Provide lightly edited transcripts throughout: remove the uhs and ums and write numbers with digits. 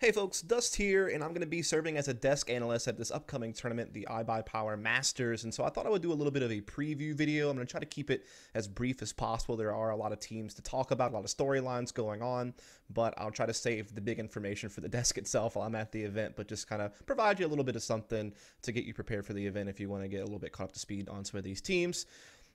Hey folks, Dust here, and I'm going to be serving as a desk analyst at this upcoming tournament, the iBP Masters, and so I thought I would do a little bit of a preview video. I'm going to try to keep it as brief as possible. There are a lot of teams to talk about, a lot of storylines going on, but I'll try to save the big information for the desk itself while I'm at the event, but just kind of provide you a little bit of something to get you prepared for the event if you want to get a little bit caught up to speed on some of these teams.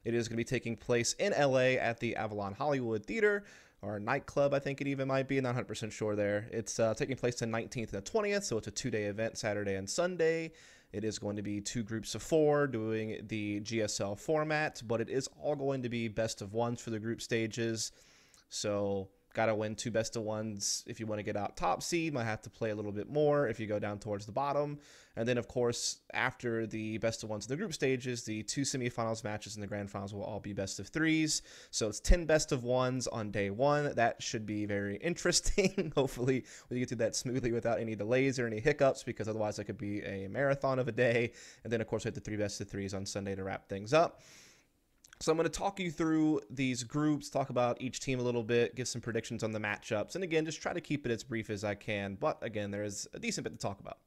It is going to be taking place in LA at the Avalon Hollywood Theater, or nightclub, I think it even might be. Not 100% sure there. It's taking place the 19th and the 20th, so it's a two-day event, Saturday and Sunday. It is going to be two groups of four doing the GSL format, but it is all going to be best of ones for the group stages. So gotta win two best of ones if you want to get out top seed. Might have to play a little bit more if you go down towards the bottom. And then, of course, after the best of ones in the group stages, the two semifinals matches in the grand finals will all be best of threes. So it's 10 best of ones on day one. That should be very interesting. Hopefully we get through that smoothly without any delays or any hiccups, because otherwise it could be a marathon of a day. And then, of course, we have the three best of threes on Sunday to wrap things up. So I'm going to talk you through these groups, talk about each team a little bit, give some predictions on the matchups, and again, just try to keep it as brief as I can. But again, there is a decent bit to talk about.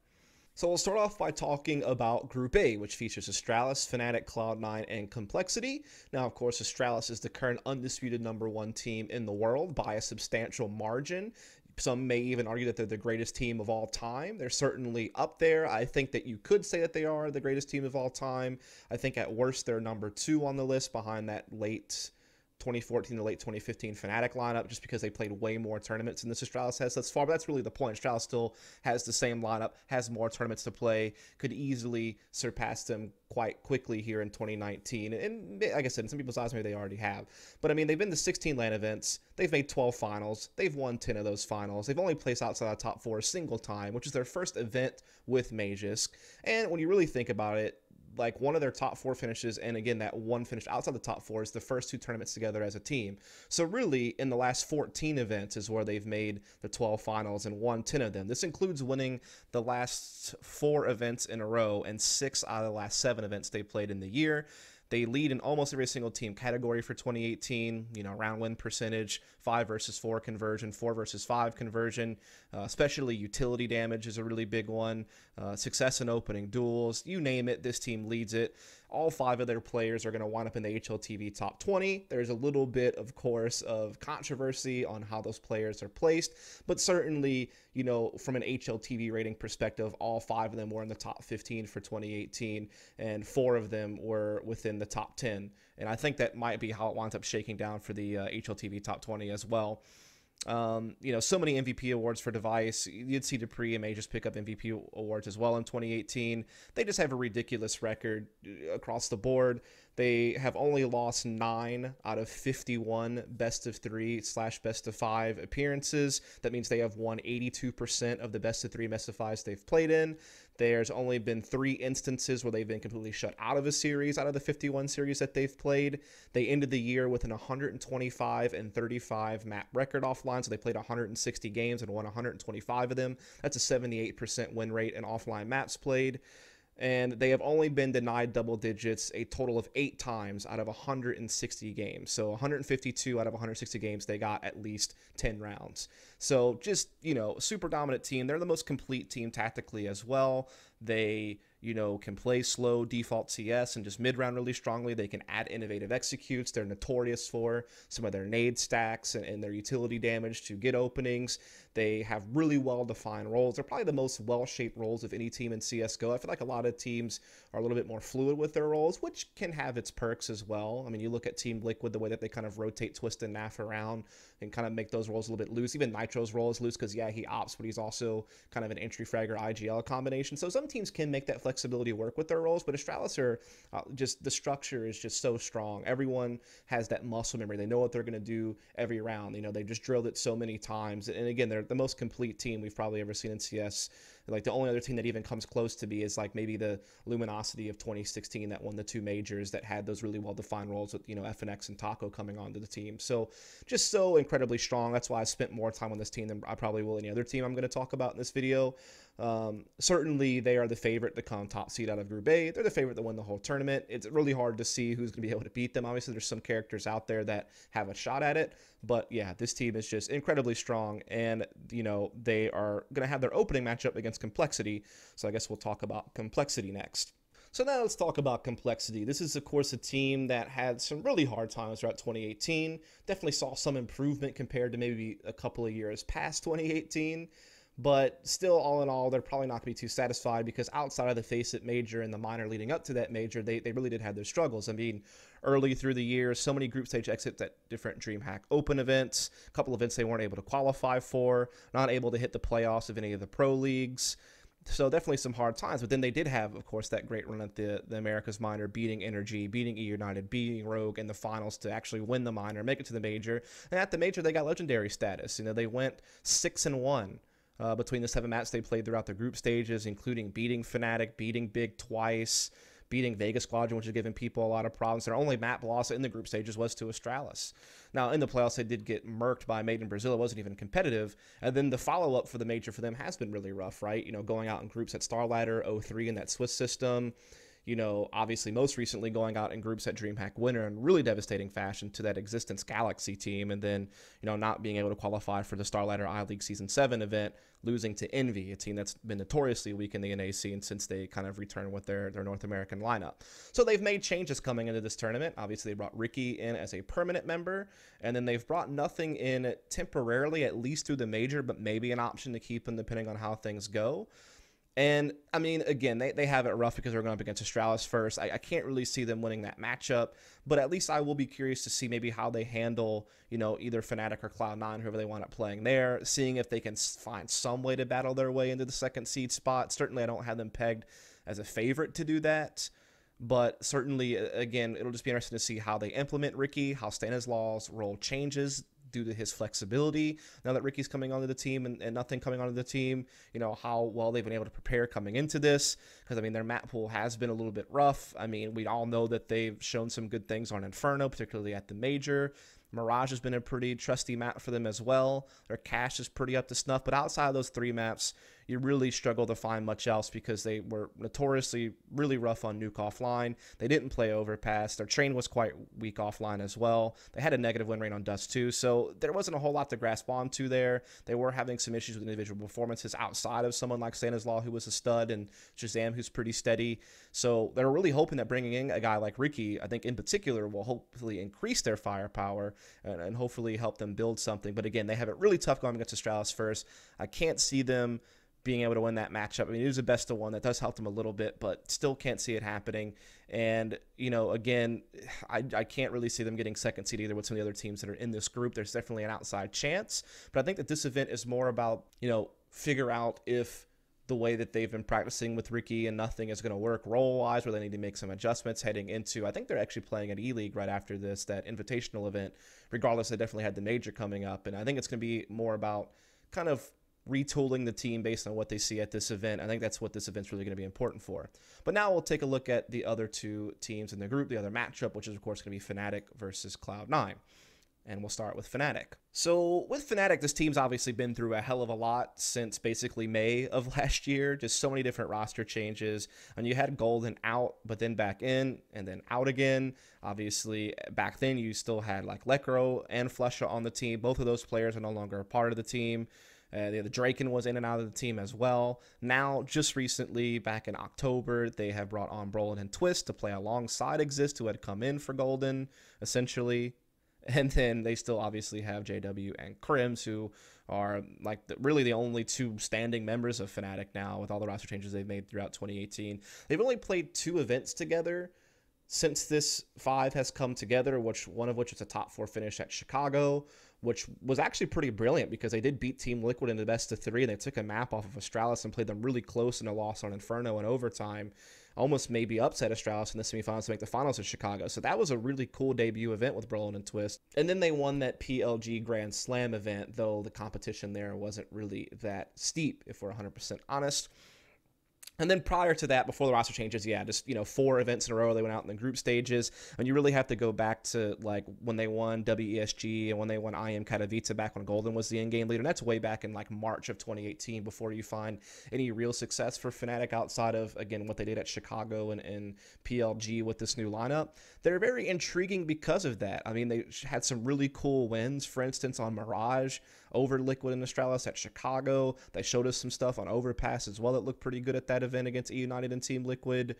So we'll start off by talking about Group A, which features Astralis, Fnatic, Cloud9, and Complexity. Now, of course, Astralis is the current undisputed #1 team in the world by a substantial margin. Some may even argue that they're the greatest team of all time. They're certainly up there. I think that you could say that they are the greatest team of all time. I think at worst they're #2 on the list, behind that late 2014 to late 2015 Fnatic lineup, just because they played way more tournaments than this Astralis has thus far. But that's really the point. Astralis still has the same lineup, has more tournaments to play, could easily surpass them quite quickly here in 2019. And like I said, in some people's eyes, maybe they already have. But I mean, they've been to 16 LAN events. They've made 12 finals. They've won 10 of those finals. They've only placed outside the top 4 a single time, which is their first event with Magisk. And when you really think about it, like, one of their top 4 finishes, and again, that one finish outside the top 4, is the first 2 tournaments together as a team. So really, in the last 14 events is where they've made the 12 finals and won 10 of them. This includes winning the last 4 events in a row and 6 out of the last 7 events they played in the year. They lead in almost every single team category for 2018, round win percentage, 5 versus 4 conversion, 4 versus 5 conversion, especially utility damage is a really big one, success in opening duels, you name it, this team leads it. All 5 of their players are going to wind up in the HLTV top 20. There's a little bit, of course, of controversy on how those players are placed, but certainly, from an HLTV rating perspective, all 5 of them were in the top 15 for 2018, and 4 of them were within the top 10. And I think that might be how it winds up shaking down for the HLTV top 20 as well. So many MVP awards for Device. You'd see Dupree and May just pick up MVP awards as well in 2018. They just have a ridiculous record across the board. They have only lost 9 out of 51 best of 3/best of 5 appearances. That means they have won 82% of the best of 3 best of 5s they've played in. There's only been 3 instances where they've been completely shut out of a series out of the 51 series that they've played. They ended the year with an 125-35 map record offline, so they played 160 games and won 125 of them. That's a 78% win rate in offline maps played. And they have only been denied double digits a total of 8 times out of 160 games. So 152 out of 160 games, they got at least 10 rounds. So just, super dominant team. They're the most complete team tactically as well. They, can play slow default CS and just mid-round really strongly. They can add innovative executes. They're notorious for some of their nade stacks and their utility damage to get openings. They have really well-defined roles. They're probably the most well-shaped roles of any team in CSGO. I feel like a lot of teams are a little bit more fluid with their roles, which can have its perks as well. I mean, you look at Team Liquid, the way that they kind of rotate, twist, and naff around and kind of make those roles a little bit loose. Even Nitro's role is loose because, yeah, he ops, but he's also kind of an entry fragger IGL combination. So some teams can make that flexibility work with their roles, but Astralis are just, the structure is just so strong. Everyone has that muscle memory. They know what they're going to do every round. They just drilled it so many times. And again, they're the most complete team we've probably ever seen in CS. Like, the only other team that even comes close to me is like maybe the Luminosity of 2016 that won the 2 majors that had those really well-defined roles with, FNX and Taco coming onto the team. So just so incredibly strong. That's why I spent more time on this team than I probably will any other team I'm going to talk about in this video. Certainly they are the favorite to come round top seed out of Group A. They're the favorite to win the whole tournament. It's really hard to see who's going to be able to beat them. Obviously, there's some characters out there that have a shot at it. But yeah, this team is just incredibly strong. And, they are going to have their opening matchup against Complexity. So I guess we'll talk about Complexity next. So now let's talk about Complexity. This is, of course, a team that had some really hard times throughout 2018. Definitely saw some improvement compared to maybe a couple of years past 2018. But still, all in all, they're probably not going to be too satisfied because outside of the Face It major and the minor leading up to that major, they really did have their struggles. I mean, early through the year, so many group stage exits at different DreamHack Open events, a couple events they weren't able to qualify for, not able to hit the playoffs of any of the pro leagues. So definitely some hard times, but then they did have, of course, that great run at the America's Minor, beating Energy, beating E United, beating Rogue in the finals to actually win the minor, make it to the major. And at the major, they got legendary status. They went 6-1 between the 7 matches they played throughout the group stages, including beating Fnatic, beating Big twice, beating Vegas Squadron, which is giving people a lot of problems. Their only map loss in the group stages was to Astralis. Now, in the playoffs, they did get murked by Made in Brazil. It wasn't even competitive. And then the follow-up for the major for them has been really rough, right? Going out in groups at Starladder, 0-3 in that Swiss system. Obviously most recently going out in groups at DreamHack Winter in really devastating fashion to that Existence Galaxy team, and then, not being able to qualify for the Starladder I-League Season 7 event, losing to Envy, a team that's been notoriously weak in the NA scene since they kind of returned with their North American lineup. So they've made changes coming into this tournament. Obviously, they brought Ricky in as a permanent member, and then they've brought Nothing in temporarily, at least through the major, but maybe an option to keep him depending on how things go. And, I mean, again, they have it rough because they're going up against Astralis first. I can't really see them winning that matchup, but at least I will be curious to see maybe how they handle, either Fnatic or Cloud9, whoever they wind up playing there, seeing if they can find some way to battle their way into the second seed spot. Certainly, I don't have them pegged as a favorite to do that, but certainly, again, it'll just be interesting to see how they implement Ricky, how Stanislaus' role changes due to his flexibility now that Ricky's coming onto the team and Nothing coming onto the team, how well they've been able to prepare coming into this, because I mean their map pool has been a little bit rough. I mean, we all know that they've shown some good things on Inferno, particularly at the major. Mirage has been a pretty trusty map for them as well. Their cache is pretty up to snuff, but outside of those 3 maps, you really struggle to find much else because they were notoriously really rough on Nuke offline. They didn't play Overpass. Their train was quite weak offline as well. They had a negative win rate on Dust too, so there wasn't a whole lot to grasp onto there. They were having some issues with individual performances outside of someone like Stanislaus, who was a stud, and Shazam, who's pretty steady. So they're really hoping that bringing in a guy like Ricky, I think in particular, will hopefully increase their firepower and hopefully help them build something. But again, they have it really tough going against Astralis first. I can't see them being able to win that matchup. I mean, it is a best of one. That does help them a little bit, but still can't see it happening. And, again, I can't really see them getting second seed either with some of the other teams that are in this group. There's definitely an outside chance, but I think that this event is more about, figure out if the way that they've been practicing with Ricky and Nothing is going to work role-wise, where they need to make some adjustments heading into, I think they're actually playing at E-League right after this, that invitational event. Regardless, they definitely had the major coming up, and I think it's going to be more about kind of retooling the team based on what they see at this event. I think that's what this event's really going to be important for. But now we'll take a look at the other 2 teams in the group, the other matchup, which is, of course, going to be Fnatic versus Cloud9. And we'll start with Fnatic. So with Fnatic, this team's obviously been through a hell of a lot since basically May of last year. Just so many different roster changes. And you had Golden out, but then back in, and then out again. Obviously, back then you still had like Lekro and Flusha on the team. Both of those players are no longer a part of the team. The Draken was in and out of the team as well. Now, just recently, back in October, they have brought on Brolin and Twist to play alongside Exist, who had come in for Golden, essentially. And then they still obviously have JW and Crims, who are like really the only 2 standing members of Fnatic now with all the roster changes they've made throughout 2018. They've only played 2 events together since this 5 has come together, one of which was a top 4 finish at Chicago, which was actually pretty brilliant because they did beat Team Liquid in the best of 3, and they took a map off of Astralis and played them really close in a loss on Inferno in overtime. Almost maybe upset Astralis in the semifinals to make the finals of Chicago. So that was a really cool debut event with Brolin and Twist. And then they won that PLG Grand Slam event, though the competition there wasn't really that steep, if we're 100% honest. And then prior to that, before the roster changes, yeah, just, 4 events in a row, they went out in the group stages. And you really have to go back to, like, when they won WESG and when they won IM Katowice back when Golden was the in-game leader. And that's way back in, like, March of 2018 before you find any real success for Fnatic outside of, again, what they did at Chicago and PLG with this new lineup. They're very intriguing because of that. I mean, they had some really cool wins, for instance, on Mirage over Liquid and Astralis at Chicago. They showed us some stuff on Overpass as well that looked pretty good at that event against E United and Team Liquid.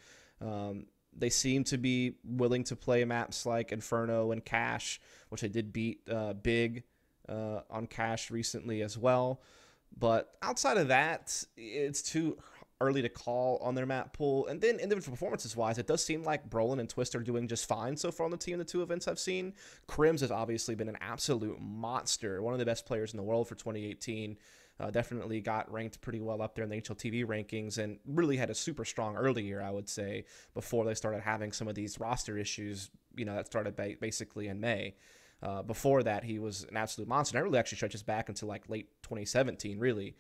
They seem to be willing to play maps like Inferno and Cash, which they did beat big on Cash recently as well. But outside of that, it's too early to call on their map pool. And then individual performances-wise, it does seem like Brolin and Twist are doing just fine so far on the team in the 2 events I've seen. Crims has obviously been an absolute monster, one of the best players in the world for 2018. Definitely got ranked pretty well up there in the HLTV rankings and really had a super strong early year, I would say, before they started having some of these roster issues, that started basically in May. Before that, he was an absolute monster. And that really actually stretches back into like late 2017, really.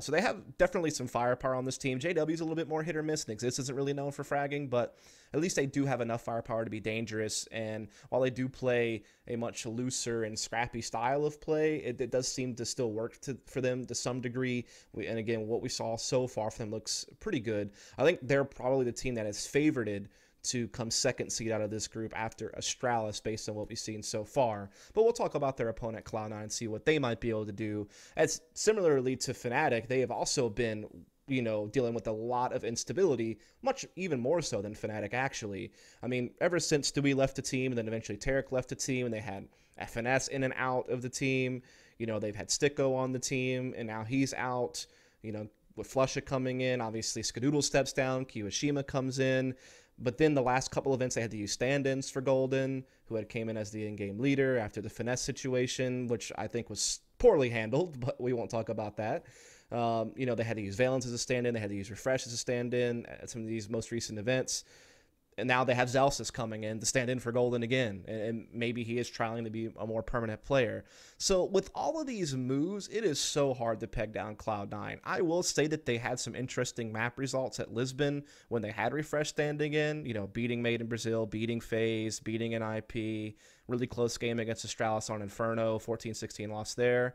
So they have definitely some firepower on this team. JW is a little bit more hit or miss. Nixis isn't really known for fragging, but at least they do have enough firepower to be dangerous. And while they do play a much looser and scrappy style of play, it does seem to still work for them to some degree. And again, what we saw so far for them looks pretty good. I think they're probably the team that is favorited to come second seed out of this group after Astralis based on what we've seen so far. But we'll talk about their opponent Cloud9 and see what they might be able to do. As similarly to Fnatic, they have also been, dealing with a lot of instability, much even more so than Fnatic actually. I mean, ever since Stewie left the team and then eventually Tarek left the team and they had FNS in and out of the team, they've had Sticko on the team and now he's out, with Flusha coming in, obviously Skadoodle steps down, Kiyoshima comes in. But then the last couple events, they had to use stand-ins for Golden, who had came in as the in-game leader after the finesse situation, which I think was poorly handled, but we won't talk about that. They had to use Valence as a stand-in. They had to use Refresh as a stand-in at some of these most recent events. And now they have Zelsis coming in to stand in for Golden again. And maybe he is trying to be a more permanent player. So with all of these moves, it is so hard to peg down Cloud9. I will say that they had some interesting map results at Lisbon when they had Refresh standing in. Beating Made in Brazil, beating FaZe, beating an IP. Really close game against Astralis on Inferno. 14-16 loss there.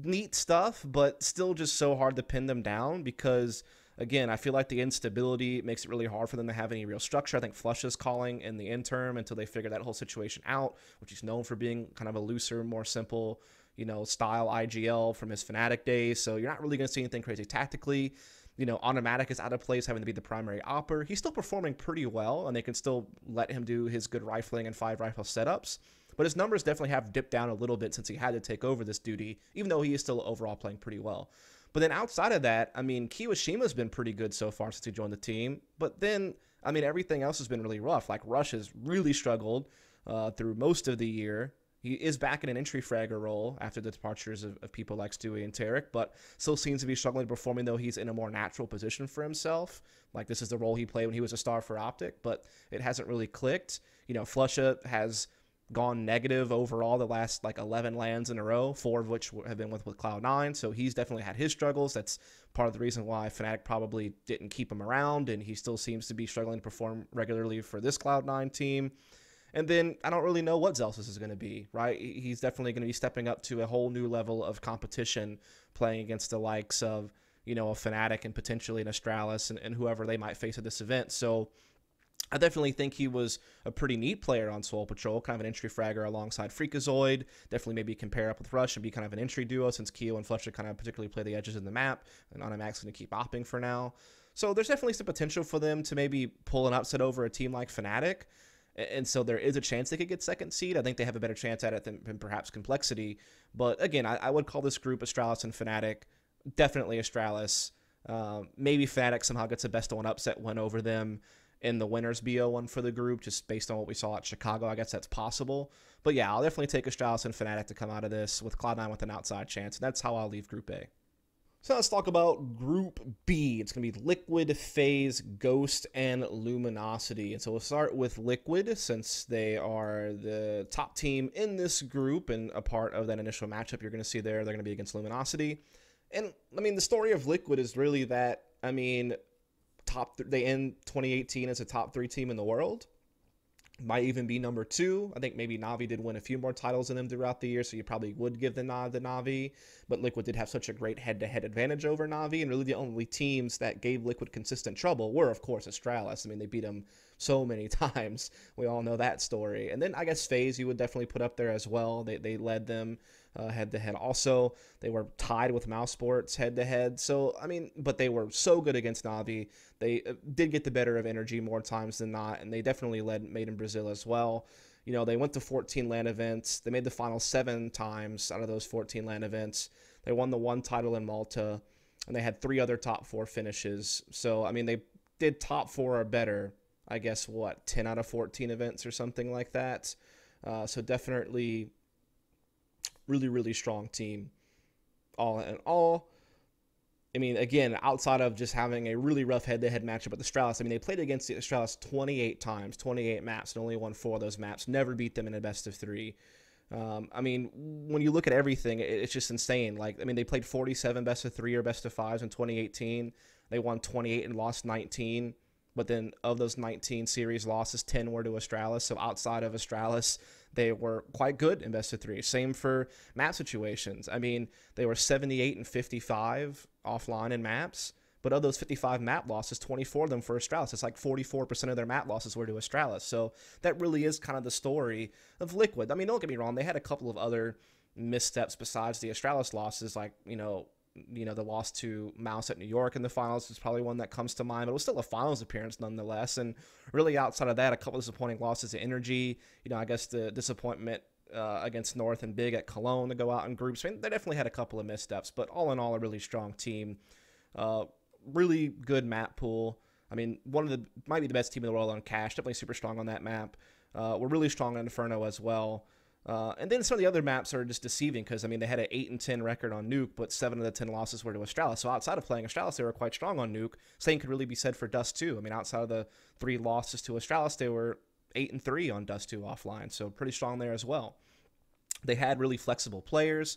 Neat stuff, but still just so hard to pin them down because... Again, I feel like the instability makes it really hard for them to have any real structure. I think Flusha's calling in the interim until they figure that whole situation out, which he's known for being kind of a looser, more simple, style IGL from his Fnatic days. So you're not really going to see anything crazy tactically. Automatic is out of place, having to be the primary opper. He's still performing pretty well, and they can still let him do his good rifling and 5 rifle setups. But his numbers definitely have dipped down a little bit since he had to take over this duty, even though he is still overall playing pretty well. But then outside of that, I mean, Kiyoshima's been pretty good so far since he joined the team. But then, I mean, everything else has been really rough. Like, Rush has really struggled through most of the year. He is back in an entry fragger role after the departures of people like Stewie and Tarek, but still seems to be struggling performing, though he's in a more natural position for himself. Like, this is the role he played when he was a star for Optic, but it hasn't really clicked. Flusha has gone negative overall the last 11 lands in a row, 4 of which have been with Cloud9, so he's definitely had his struggles. That's part of the reason why Fnatic probably didn't keep him around, and he still seems to be struggling to perform regularly for this Cloud9 team. And then I don't really know what Zelsis is going to be, right? He's definitely going to be stepping up to a whole new level of competition, playing against the likes of, a Fnatic and potentially an Astralis and whoever they might face at this event. So I definitely think he was a pretty neat player on Soul Patrol, kind of an entry fragger alongside Freakazoid. Definitely maybe compare up with Rush and be kind of an entry duo since Keo and Flusha kind of particularly play the edges of the map, and Automatic's going to keep opping for now. So there's definitely some potential for them to maybe pull an upset over a team like Fnatic. And so there is a chance they could get second seed. I think they have a better chance at it than perhaps Complexity. But again, I would call this group Astralis and Fnatic. Definitely Astralis. Maybe Fnatic somehow gets a best of one upset win over them in the winners BO1 for the group, just based on what we saw at Chicago. I guess that's possible. But yeah, I'll definitely take Astralis and Fnatic to come out of this with Cloud9 with an outside chance. And that's how I'll leave Group A. So let's talk about Group B. It's going to be Liquid, FaZe, Ghost, and Luminosity. And so we'll start with Liquid, since they are the top team in this group and a part of that initial matchup you're going to see there. They're going to be against Luminosity. And, I mean, the story of Liquid is really that I mean, they end 2018 as a top 3 team in the world. Might even be number 2. I think maybe Na'Vi did win a few more titles than them throughout the year, so you probably would give the nod to Na'Vi. But Liquid did have such a great head-to-head advantage over Na'Vi, and really the only teams that gave Liquid consistent trouble were, of course, Astralis. I mean, they beat them so many times. We all know that story. And then I guess FaZe you would definitely put up there as well. They led them head-to-head. Also, they were tied with Mouse Sports head-to-head. So, I mean, but they were so good against Na'Vi. They did get the better of energy more times than not, and they definitely made in Brazil as well. You know, they went to 14 LAN events. They made the final 7 times out of those 14 LAN events. They won the 1 title in Malta, and they had 3 other top 4 finishes. So, I mean, they did top 4 or better, I guess, 10 out of 14 events or something like that. So definitely really, really strong team all in all. I mean, again, outside of just having a really rough head-to-head matchup with Astralis, I mean, they played against the Astralis 28 times, 28 maps, and only won 4 of those maps. Never beat them in a best of 3. I mean, when you look at everything, it's just insane. Like, I mean, they played 47 best of 3 or best of 5s in 2018. They won 28 and lost 19. But then of those 19 series losses, 10 were to Astralis. So outside of Astralis, they were quite good in best of 3. Same for map situations. I mean, they were 78 and 55 offline in maps. But of those 55 map losses, 24 of them for Astralis. It's like 44% of their map losses were to Astralis. So that really is kind of the story of Liquid. I mean, don't get me wrong. They had a couple of other missteps besides the Astralis losses, like, you know, the loss to Mouse at New York in the finals is probably one that comes to mind, but it was still a finals appearance nonetheless. And really outside of that, a couple of disappointing losses to Energy. You know, I guess the disappointment against North and Big at Cologne to go out in groups. I mean, they definitely had a couple of missteps, but all in all, a really strong team. Really good map pool. I mean, might be the best team in the world on Cash. Definitely super strong on that map. We're really strong on Inferno as well. And then some of the other maps are just deceiving because, I mean, they had an 8-10 record on Nuke, but 7 of the 10 losses were to Astralis. So outside of playing Astralis, they were quite strong on Nuke. Same could really be said for Dust 2. I mean, outside of the 3 losses to Astralis, they were 8-3 on Dust 2 offline. So pretty strong there as well. They had really flexible players.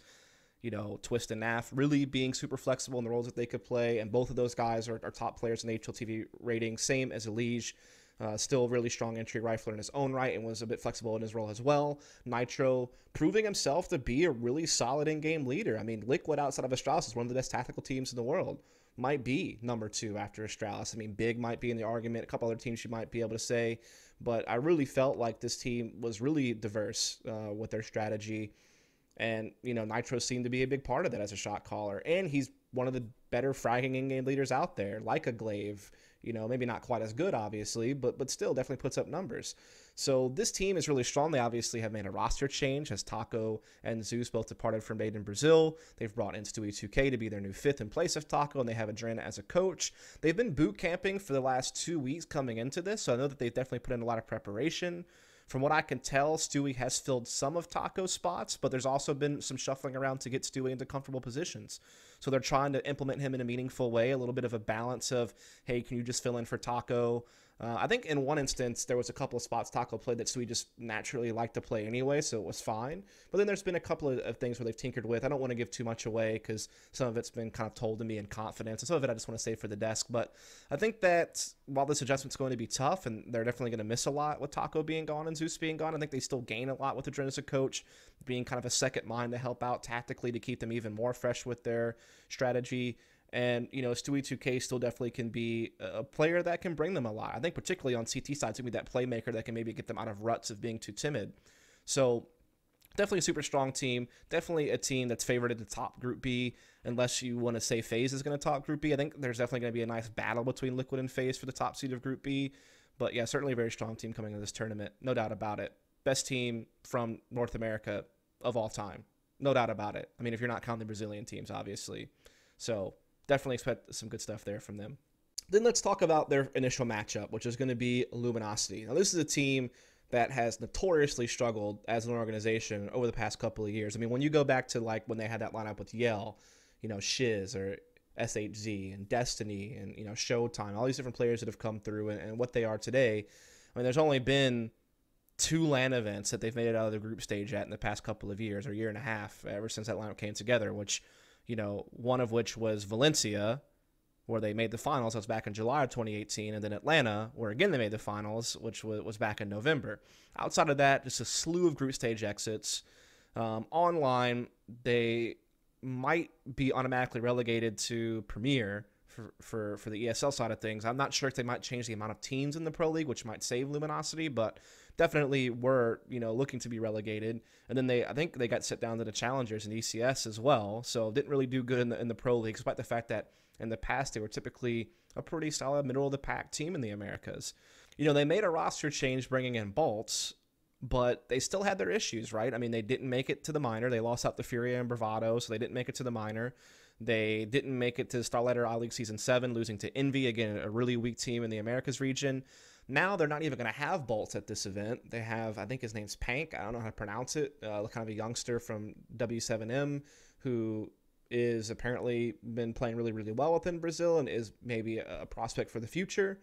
You know, Twist and Naf really being super flexible in the roles that they could play. And both of those guys are top players in the HLTV rating. Same as Elige. Still a really strong entry rifler in his own right and was a bit flexible in his role as well. Nitro proving himself to be a really solid in-game leader. I mean, Liquid outside of Astralis is one of the best tactical teams in the world. Might be number 2 after Astralis. I mean, Big might be in the argument. A couple other teams you might be able to say. But I really felt like this team was really diverse with their strategy. And, you know, Nitro seemed to be a big part of that as a shot caller. And he's one of the better fragging in-game leaders out there, like a Glaive. You know, maybe not quite as good, obviously, but still definitely puts up numbers. So this team is really strong. They obviously have made a roster change as Taco and Zeus both departed from Made in Brazil. They've brought in Stewie 2K to be their new 5th in place of Taco, and they have Adrena as a coach. They've been boot camping for the last 2 weeks coming into this, so I know that they've definitely put in a lot of preparation. From what I can tell, Stewie has filled some of Taco's spots, but there's also been some shuffling around to get Stewie into comfortable positions. So they're trying to implement him in a meaningful way, a little bit of a balance of, hey, can you just fill in for Taco? I think in one instance, there was a couple of spots Taco played that Stewie just naturally liked to play anyway, so it was fine. But then there's been a couple of things where they've tinkered with. I don't want to give too much away because some of it's been kind of told to me in confidence, and some of it I just want to save for the desk. But I think that while this adjustment's going to be tough, and they're definitely going to miss a lot with Taco being gone and Zeus being gone, I think they still gain a lot with Adrena as a coach, being kind of a second mind to help out tactically to keep them even more fresh with their strategy. And, you know, Stewie 2K still definitely can be a player that can bring them a lot. I think particularly on CT side, to be that playmaker that can maybe get them out of ruts of being too timid. So definitely a super strong team. Definitely a team that's favored at the top Group B, unless you want to say FaZe is going to top Group B. I think there's definitely going to be a nice battle between Liquid and FaZe for the top seed of Group B. But yeah, certainly a very strong team coming into this tournament. No doubt about it. Best team from North America of all time. No doubt about it. I mean, if you're not counting the Brazilian teams, obviously. So definitely expect some good stuff there from them. Then let's talk about their initial matchup, which is going to be Luminosity. Now, this is a team that has notoriously struggled as an organization over the past couple of years. I mean, when you go back to like when they had that lineup with Yell, you know, Shiz or SHZ and Destiny and, you know, Showtime, all these different players that have come through and what they are today. I mean, there's only been 2 LAN events that they've made it out of the group stage at in the past couple of years or year and a half, ever since that lineup came together, which, you know, one of which was Valencia, where they made the finals. That was back in July of 2018. And then Atlanta, where again they made the finals, which was back in November. Outside of that, just a slew of group stage exits. Online, they might be automatically relegated to Premier for the ESL side of things. I'm not sure if they might change the amount of teams in the Pro League, which might save Luminosity, but definitely were, looking to be relegated. And then I think they got set down to the Challengers in ECS as well, so didn't really do good in the Pro League, despite the fact that in the past they were typically a pretty solid middle-of-the-pack team in the Americas. They made a roster change bringing in Bolts, but they still had their issues, right? I mean, they didn't make it to the minor. They lost out to Furia and Bravado, so they didn't make it to the minor. They didn't make it to Starlighter I-League Season 7, losing to Envy, again, a really weak team in the Americas region. Now they're not even going to have Bolts at this event. They have, I think his name's Pank. I don't know how to pronounce it. Kind of a youngster from W7M who is apparently been playing really, really well within Brazil and is maybe a prospect for the future.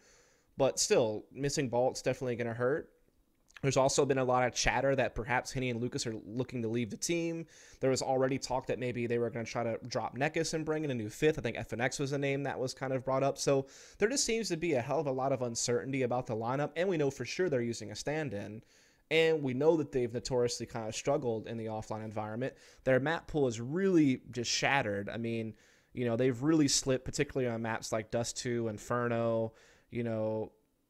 But still, missing Bolts definitely going to hurt. There's also been a lot of chatter that perhaps Henny and Lucas are looking to leave the team. There was already talk that maybe they were going to try to drop Nekus and bring in a new fifth. I think FNX was a name that was kind of brought up. So there just seems to be a hell of a lot of uncertainty about the lineup, and we know for sure they're using a stand-in. And we know that they've notoriously kind of struggled in the offline environment. Their map pool is really just shattered. I mean, they've really slipped, particularly on maps like Dust 2, Inferno,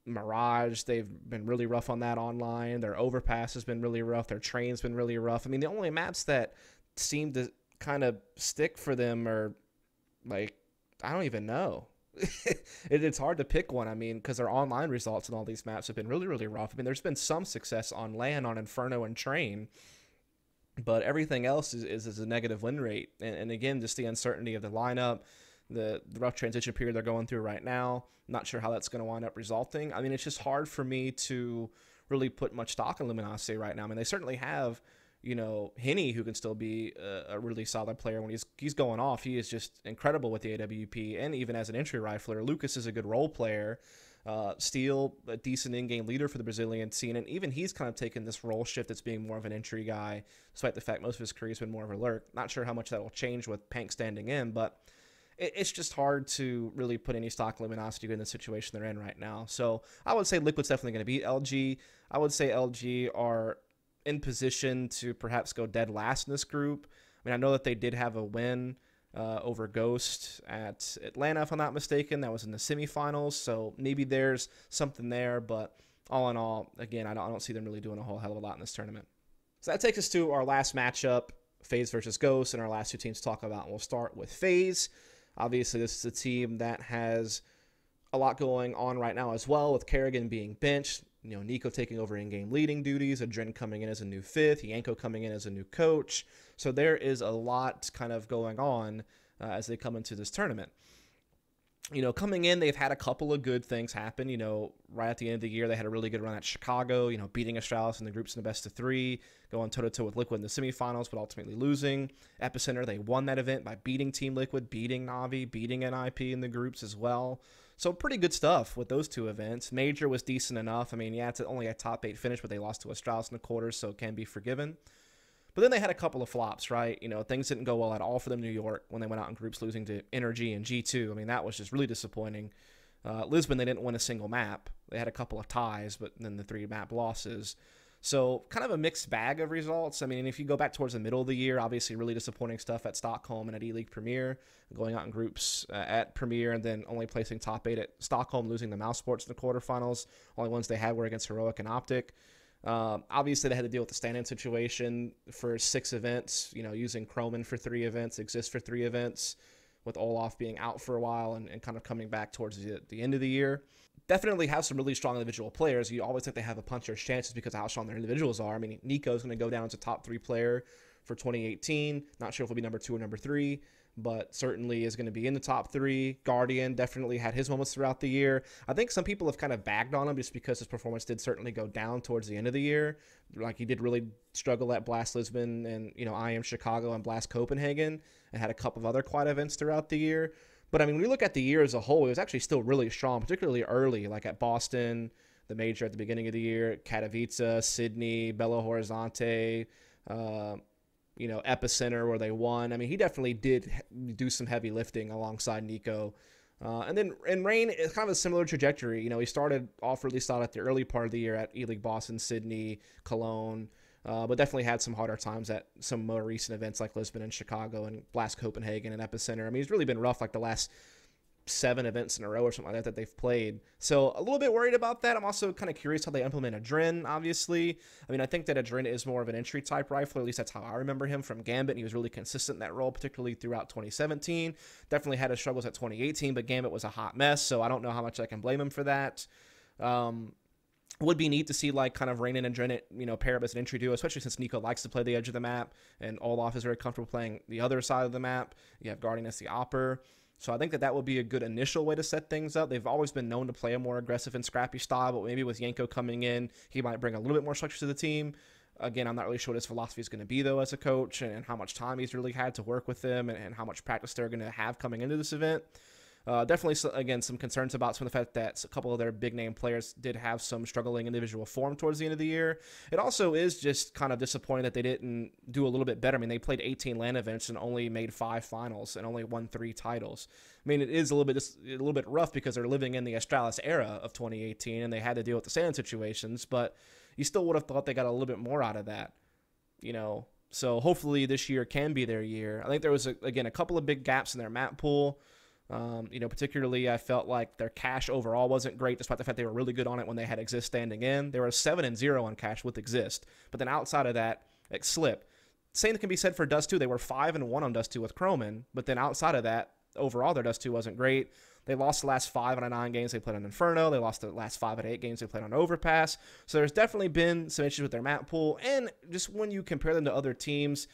Mirage. They've been really rough on that online. Their Overpass has been really rough. Their Train's been really rough. I mean, the only maps that seem to kind of stick for them are, I don't even know. It's hard to pick one. I mean, because their online results in all these maps have been really, really rough. I mean, there's been some success on LAN, on Inferno, and Train, but everything else is a negative win rate. And again, just the uncertainty of the lineup, the rough transition period they're going through right now. Not sure how that's going to wind up resulting. I mean, it's just hard for me to really put much stock in Luminosity right now. I mean, they certainly have, Henny, who can still be a really solid player when he's going off. He is just incredible with the AWP, and even as an entry rifler. Lucas is a good role player. Steele, a decent in-game leader for the Brazilian scene, and even he's kind of taken this role shift as being more of an entry guy, despite the fact most of his career has been more of a lurk. Not sure how much that will change with Pank standing in, but it's just hard to really put any stock in Luminosity in the situation they're in right now. So I would say Liquid's definitely going to beat LG. I would say LG are in position to perhaps go dead last in this group. I mean, I know that they did have a win over Ghost at Atlanta, if I'm not mistaken. That was in the semifinals, so maybe there's something there. But all in all, again, I don't see them really doing a whole hell of a lot in this tournament. So that takes us to our last matchup, FaZe versus Ghost, and our last two teams to talk about. We'll start with FaZe. Obviously, this is a team that has a lot going on right now as well, with Kerrigan being benched, Nico taking over in-game leading duties, Adren coming in as a new fifth, Yanko coming in as a new coach. So there is a lot kind of going on as they come into this tournament. Coming in, they've had a couple of good things happen. Right at the end of the year, they had a really good run at Chicago, beating Astralis in the groups in the best of three, going toe-to-toe with Liquid in the semifinals, but ultimately losing. Epicenter, they won that event by beating Team Liquid, beating Navi, beating NIP in the groups as well. So pretty good stuff with those two events. Major was decent enough. I mean, yeah, it's only a top 8 finish, but they lost to Astralis in the quarters, so it can be forgiven. But then they had a couple of flops, right? Things didn't go well at all for them in New York when they went out in groups losing to Energy and G2. I mean, that was just really disappointing. Lisbon, they didn't win a single map. They had a couple of ties, but then the 3 map losses. So kind of a mixed bag of results. I mean, if you go back towards the middle of the year, obviously really disappointing stuff at Stockholm and at E-League Premier, going out in groups at Premier and then only placing top 8 at Stockholm, losing the Mouse Sports in the quarterfinals. Only ones they had were against Heroic and Optic. Obviously, they had to deal with the stand-in situation for 6 events, using Croman for 3 events, Exist for 3 events, with Olaf being out for a while and kind of coming back towards the end of the year. Definitely have some really strong individual players. You always think they have a puncher's chances because of how strong their individuals are. I mean, Nico's going to go down as a top 3 player for 2018. Not sure if he'll be number 2 or number 3, but certainly is going to be in the top 3. Guardian definitely had his moments throughout the year. I think some people have kind of bagged on him just because his performance did certainly go down towards the end of the year. Like, he did really struggle at Blast Lisbon and, IM Chicago and Blast Copenhagen, and had a couple of other quiet events throughout the year. But, I mean, when we look at the year as a whole, it was actually still really strong, particularly early, like at Boston, the major at the beginning of the year, Katowice, Sydney, Belo Horizonte, Epicenter where they won. I mean, he definitely did do some heavy lifting alongside Nico And Rain is kind of a similar trajectory. You know, he started off really solid at the early part of the year at E-League Boston, Sydney, Cologne, but definitely had some harder times at some more recent events like Lisbon and Chicago and Blast Copenhagen and Epicenter. I mean, he's really been rough like the last 7 events in a row or something like that they've played. So a little bit worried about that. I'm also kind of curious how they implement Adren, obviously. I mean, I think that Adren is more of an entry type rifler. At least that's how I remember him from Gambit. And he was really consistent in that role, particularly throughout 2017. Definitely had his struggles at 2018, but Gambit was a hot mess. So I don't know how much I can blame him for that. Would be neat to see like kind of Rain and Adren, pair up as an entry duo, especially since Nico likes to play the edge of the map and Olaf is very comfortable playing the other side of the map. You have Guardian as the opper. So I think that would be a good initial way to set things up. They've always been known to play a more aggressive and scrappy style, but maybe with Yanko coming in, he might bring a little bit more structure to the team. Again, I'm not really sure what his philosophy is going to be, though, as a coach, and how much time he's really had to work with them and how much practice they're going to have coming into this event. Definitely, again, some concerns about some of the fact that a couple of their big-name players did have some struggling individual form towards the end of the year. It also is just kind of disappointing that they didn't do a little bit better. I mean, they played 18 LAN events and only made 5 finals and only won 3 titles. I mean, it is a little bit rough because they're living in the Astralis era of 2018 and they had to deal with the sand situations, but you still would have thought they got a little bit more out of that, So hopefully this year can be their year. I think there was, again, a couple of big gaps in their map pool. Particularly I felt like their cash overall wasn't great, despite the fact they were really good on it when they had Exist standing in. They were 7-0 on cash with Exist, but then outside of that, it slipped. Same thing can be said for Dust 2. They were 5-1 on Dust 2 with Chroman, but then outside of that, overall their Dust 2 wasn't great. They lost the last 5 out of 9 games they played on Inferno. They lost the last 5 out of 8 games they played on Overpass. So there's definitely been some issues with their map pool, and just when you compare them to other teams,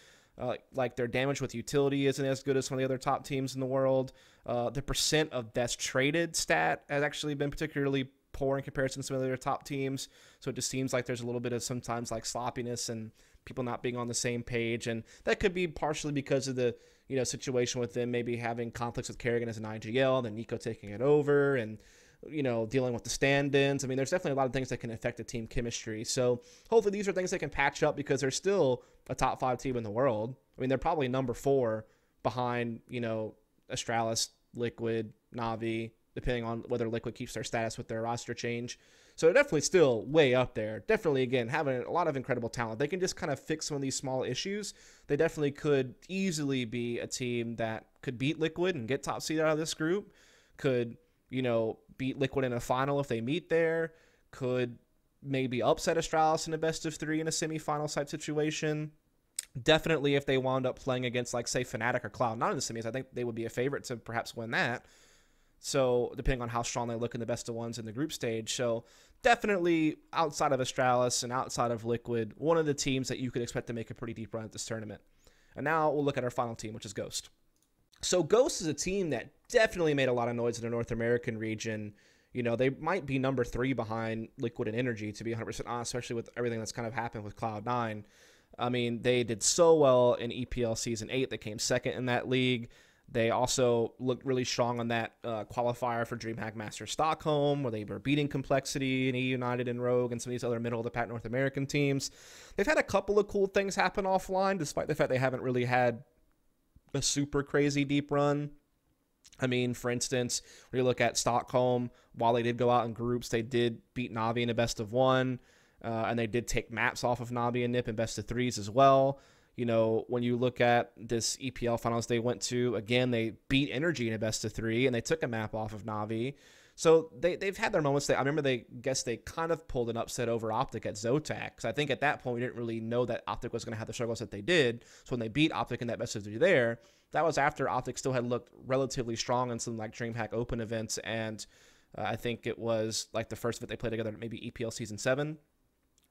like their damage with utility isn't as good as some of the other top teams in the world. The percent of deaths traded stat has actually been particularly poor in comparison to some of the other top teams. So it just seems like there's a little bit of sometimes like sloppiness and people not being on the same page. And that could be partially because of the, situation with them maybe having conflicts with Kerrigan as an IGL, and then Nico taking it over and, dealing with the stand-ins. I mean, there's definitely a lot of things that can affect the team chemistry. So hopefully these are things they can patch up because they're still a top 5 team in the world. I mean, they're probably number 4 behind, Astralis, Liquid, Na'Vi, depending on whether Liquid keeps their status with their roster change. So they're definitely still way up there. Definitely, again, having a lot of incredible talent. They can just kind of fix some of these small issues. They definitely could easily be a team that could beat Liquid and get top seed out of this group. Could, beat Liquid in a final if they meet there. Could maybe upset Astralis in a best of 3 in a semifinal type situation. Definitely if they wound up playing against, like, say, Fnatic or Cloud9 in the semis, I think they would be a favorite to perhaps win that. So depending on how strong they look in the best of ones in the group stage. So definitely outside of Astralis and outside of Liquid, one of the teams that you could expect to make a pretty deep run at this tournament. And now we'll look at our final team, which is Ghost. So Ghost is a team that definitely made a lot of noise in the North American region. They might be number 3 behind Liquid and Energy, to be 100% honest, especially with everything that's kind of happened with Cloud9. I mean, they did so well in EPL Season 8. They came second in that league. They also looked really strong on that qualifier for DreamHack Masters Stockholm, where they were beating Complexity and E United and Rogue and some of these other middle-of-the-pack North American teams. They've had a couple of cool things happen offline, despite the fact they haven't really had a super crazy deep run. I mean, for instance, when you look at Stockholm, while they did go out in groups, they did beat Na'Vi in a best of 1, and they did take maps off of Na'Vi and NiP in best of 3s as well. When you look at this EPL finals they went to, again, they beat Energy in a best of 3, and they took a map off of Na'Vi. So they've had their moments. I remember they kind of pulled an upset over Optic at Zotac, because I think at that point we didn't really know that Optic was going to have the struggles that they did. So when they beat Optic in that best of 3 there, that was after Optic still had looked relatively strong in some like DreamHack Open events, and I think it was like the first event they played together, maybe EPL Season 7.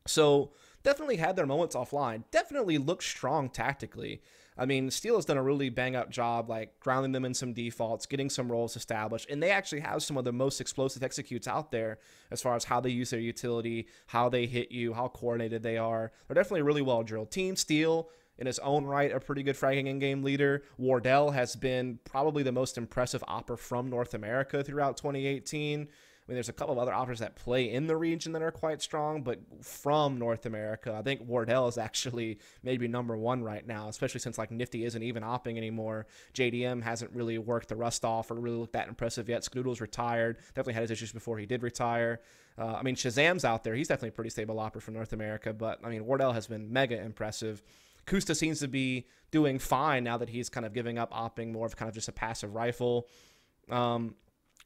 So definitely had their moments offline. Definitely looked strong tactically. I mean, Steel has done a really bang-up job, like grounding them in some defaults, getting some roles established, and they actually have some of the most explosive executes out there as far as how they use their utility, how they hit you, how coordinated they are. They're definitely a really well-drilled team. Steel, in his own right, a pretty good fragging in-game leader. Wardell has been probably the most impressive opper from North America throughout 2018. mean, there's a couple of other options that play in the region that are quite strong, but from North America, I think Wardell is actually maybe number one right now, especially since like Nifty isn't even opping anymore. JDM hasn't really worked the rust off or really looked that impressive yet. Scoodle's retired. Definitely had his issues before he did retire. I mean, Shazam's out there. He's definitely a pretty stable opper from North America, but I mean, Wardell has been mega impressive. Kusta seems to be doing fine now that he's kind of giving up opping more of kind of just a passive rifle.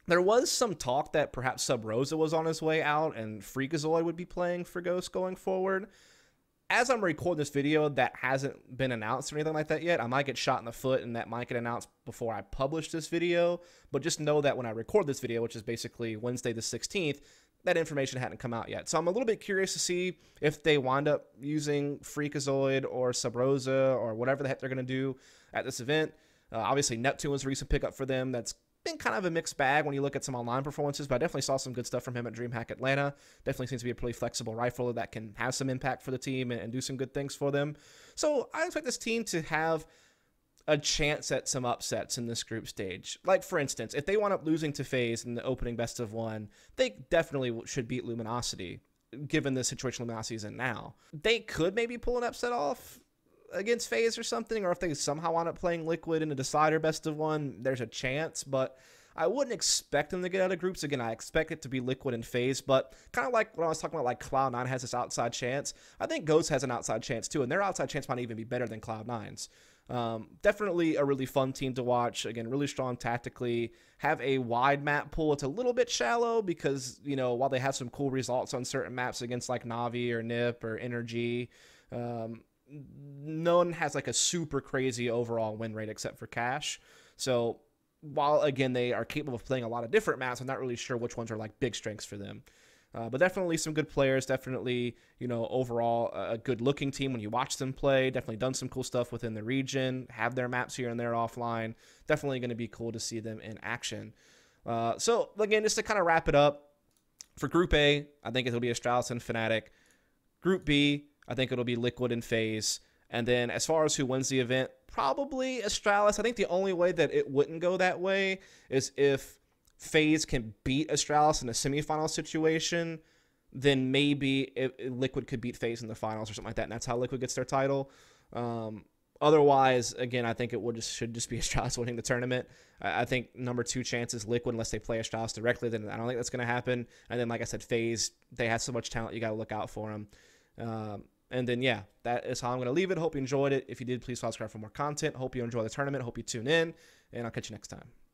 There was some talk that perhaps Sub Rosa was on his way out and Freakazoid would be playing for Ghost going forward. As I'm recording this video, that hasn't been announced or anything like that yet. I might get shot in the foot and that might get announced before I publish this video. But just know that when I record this video, which is basically Wednesday the 16th, that information hadn't come out yet. So I'm a little bit curious to see if they wind up using Freakazoid or Sub Rosa or whatever the heck they're going to do at this event. Obviously, Neptune was a recent pickup for them. That's been kind of a mixed bag when you look at some online performances, but I definitely saw some good stuff from him at DreamHack Atlanta. Definitely seems to be a pretty flexible rifle that can have some impact for the team and do some good things for them. So I expect this team to have a chance at some upsets in this group stage. Like, for instance, if they wind up losing to FaZe in the opening best of one, they definitely should beat Luminosity, given the situation Luminosity is in now. They could maybe pull an upset off against FaZe or something, or if they somehow wind up playing Liquid in a decider best of one, there's a chance, but I wouldn't expect them to get out of groups. Again, I expect it to be Liquid and FaZe, but kind of like when I was talking about like Cloud9 has this outside chance, I think Ghost has an outside chance too, and their outside chance might even be better than Cloud9's. Definitely a really fun team to watch. Again, really strong tactically, have a wide map pool. It's a little bit shallow because, you know, while they have some cool results on certain maps against like Navi or NIP or Energy, no one has like a super crazy overall win rate except for Cash. So while, again, they are capable of playing a lot of different maps, I'm not really sure which ones are like big strengths for them. But definitely some good players, definitely, you know, overall a good looking team when you watch them play. Definitely done some cool stuff within the region, have their maps here and there offline. Definitely going to be cool to see them in action. So again, just to kind of wrap it up, for Group A, I think it'll be Astralis and Fnatic. Group B, I think it'll be Liquid and FaZe. And then as far as who wins the event, probably Astralis. I think the only way that it wouldn't go that way is if FaZe can beat Astralis in a semifinal situation, then maybe Liquid could beat FaZe in the finals or something like that, and that's how Liquid gets their title. Otherwise, again, I think it should just be Astralis winning the tournament. I think number 2 chance is Liquid unless they play Astralis directly. Then I don't think that's going to happen. And then, like I said, FaZe, they have so much talent, you got to look out for them. And then, yeah, that is how I'm going to leave it. Hope you enjoyed it. If you did, please subscribe for more content. Hope you enjoy the tournament. Hope you tune in, and I'll catch you next time.